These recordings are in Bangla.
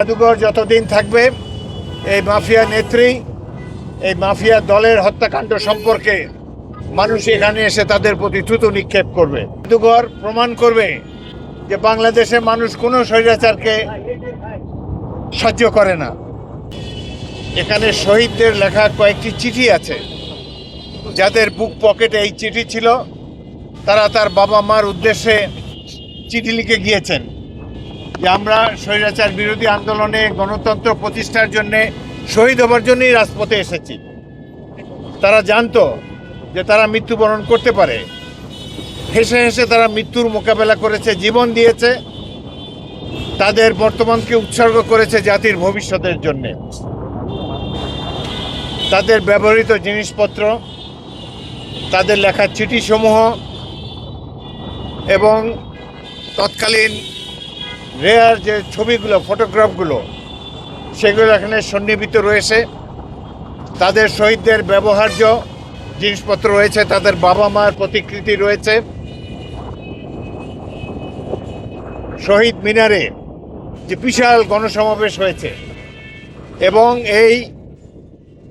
জাদুঘর যতদিন থাকবে এই মাফিয়া নেত্রী এই মাফিয়া দলের হত্যাকাণ্ড সম্পর্কে মানুষ এখানে এসে তাদের প্রতি থুতু নিক্ষেপ করবে। জাদুঘর প্রমাণ করবে যে বাংলাদেশের মানুষ কোনো স্বৈরাচারকে সহ্য করে না। এখানে শহীদদের লেখা কয়েকটি চিঠি আছে, যাদের বুক পকেটে এই চিঠি ছিল তারা তার বাবা মার উদ্দেশ্যে চিঠি লিখে গিয়েছেন যে আমরা স্বৈরাচার বিরোধী আন্দোলনে গণতন্ত্র প্রতিষ্ঠার জন্য শহীদ হবার জন্যই রাজপথে এসেছি। তারা জানতো যে তারা মৃত্যুবরণ করতে পারে, হেসে হেসে তারা মৃত্যুর মোকাবেলা করেছে, জীবন দিয়েছে, তাদের বর্তমানকে উৎসর্গ করেছে জাতির ভবিষ্যতের জন্য। তাদের ব্যবহৃত জিনিসপত্র, তাদের লেখা চিঠিসমূহ এবং তৎকালীন রেয়ার যে ছবিগুলো, ফটোগ্রাফগুলো, সেগুলো এখানে সন্নিবেশিত রয়েছে। তাদের শহীদদের ব্যবহার্য জিনিসপত্র রয়েছে, তাদের বাবা মার প্রতিকৃতি রয়েছে। শহীদ মিনারে যে বিশাল গণসমাবেশ হয়েছে এবং এই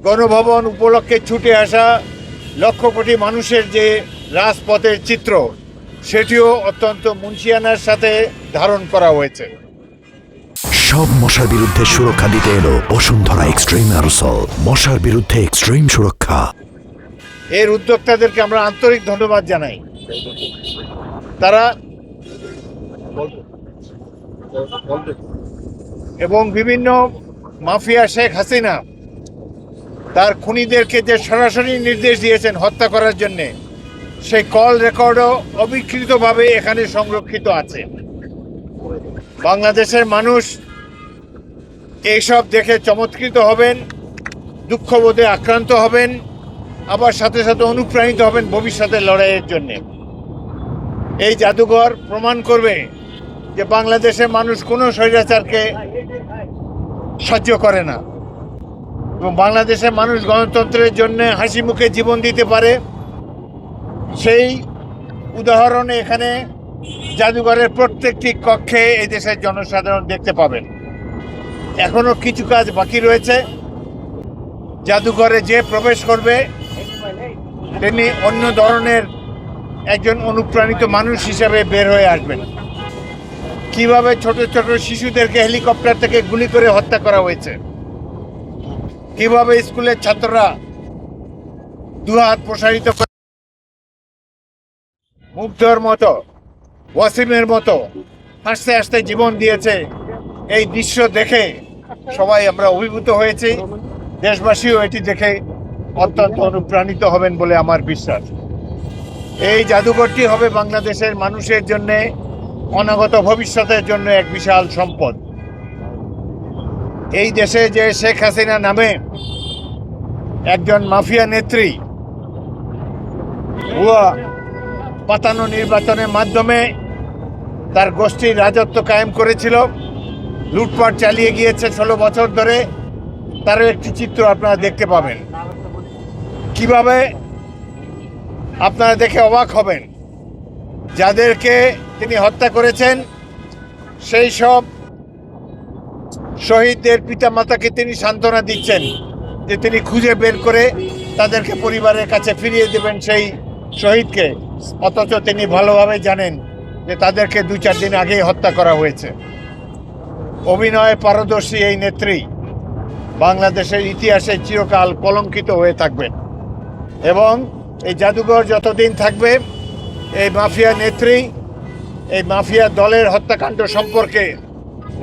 গণভবন উপলক্ষে ছুটে আসা লক্ষ কোটি মানুষের যে রাজপথের চিত্র, সেটিও অত্যন্ত মুন্সিয়ানার সাথে ধারণ করা হয়েছে। সব মশার বিরুদ্ধে সুরক্ষা দিতে এলো বসুন্ধরা এক্সট্রিম অ্যারোসল, মশার বিরুদ্ধে এক্সট্রিম সুরক্ষা। এর উদ্যোক্তাদেরকে আমরা আন্তরিক ধন্যবাদ জানাই। তারা এবং বিভিন্ন মাফিয়া শেখ হাসিনা তার খুনিদেরকে যে সরাসরি নির্দেশ দিয়েছেন হত্যা করার জন্য, সেই কল রেকর্ডও অবিকৃতভাবে এখানে সংরক্ষিত আছে। বাংলাদেশের মানুষ এইসব দেখে চমৎকৃত হবেন, দুঃখবোধে আক্রান্ত হবেন, আবার সাথে সাথে অনুপ্রাণিত হবেন ভবিষ্যতের লড়াইয়ের জন্য। এই জাদুঘর প্রমাণ করবে যে বাংলাদেশের মানুষ কোনো স্বৈরাচারকে সহ্য করে না এবং বাংলাদেশের মানুষ গণতন্ত্রের জন্য হাসি মুখে জীবন দিতে পারে। সেই উদাহরণে এখানে জাদুঘরের প্রত্যেকটি কক্ষে এই দেশের জনসাধারণ দেখতে পাবেন। এখনো কিছু কাজ বাকি রয়েছে। জাদুঘরে যে প্রবেশ করবে তিনি অন্য ধরনের একজন অনুপ্রাণিত মানুষ হিসেবে বের হয়ে আসবেন। কিভাবে ছোট ছোট শিশুদেরকে হেলিকপ্টার থেকে গুলি করে হত্যা করা হয়েছে, কিভাবে স্কুলের ছাত্ররা দুহাত প্রসারিত করে মুগ্ধর মতো, ওয়াসিমের মতো হাসতে হাসতে জীবন দিয়েছে, এই দৃশ্য দেখে সবাই আমরা অভিভূত হয়েছি। দেশবাসীও এটি দেখে অত্যন্ত অনুপ্রাণিত হবেন বলে আমার বিশ্বাস। এই জাদুঘরটি হবে বাংলাদেশের মানুষের জন্য অনাগত ভবিষ্যতের জন্য এক বিশাল সম্পদ। এই দেশে যে শেখ হাসিনা নামে একজন মাফিয়া নেত্রী ভুয়া পাতানো নির্বাচনের মাধ্যমে তার গোষ্ঠীর রাজত্ব কায়েম করেছিল, লুটপাট চালিয়ে গিয়েছে 16 বছর ধরে, তারও একটি চিত্র আপনারা দেখতে পাবেন। কিভাবে আপনারা দেখে অবাক হবেন, যাদেরকে তিনি হত্যা করেছেন সেই সব শহীদদের পিতামাতাকে তিনি সান্ত্বনা দিচ্ছেন যে তিনি খুঁজে বের করে তাদেরকে পরিবারের কাছে ফিরিয়ে দেবেন সেই শহীদকে, অথচ তিনি ভালোভাবে জানেন যে তাদেরকে 2-4 দিন আগেই হত্যা করা হয়েছে। অভিনয়ে পারদর্শী এই নেত্রী বাংলাদেশের ইতিহাসে চিরকাল কলঙ্কিত হয়ে থাকবেন এবং এই জাদুঘর যতদিন থাকবে এই মাফিয়া নেত্রী এই মাফিয়া দলের হত্যাকাণ্ড সম্পর্কে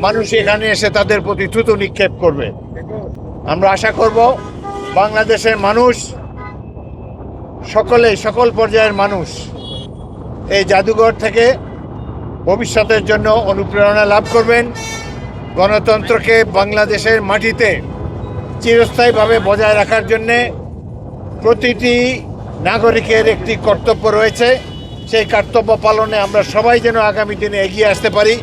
মানুষ এখানে এসে তাদের প্রতি থুতু নিক্ষেপ করবে। আমরা আশা করব বাংলাদেশের মানুষ সকল পর্যায়ের মানুষ এই জাদুঘর থেকে ভবিষ্যতের জন্য অনুপ্রেরণা লাভ করবেন। গণতন্ত্রকে বাংলাদেশের মাটিতে চিরস্থায়ীভাবে বজায় রাখার জন্যে প্রতিটি নাগরিকের একটি কর্তব্য রয়েছে। সেই কর্তব্য পালনে আমরা সবাই যেন আগামী দিনে এগিয়ে আসতে পারি,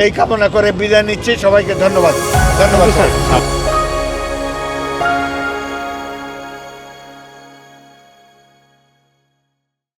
এই কামনা করে বিদায় নিচ্ছি। সবাইকে ধন্যবাদ। ধন্যবাদ স্যার।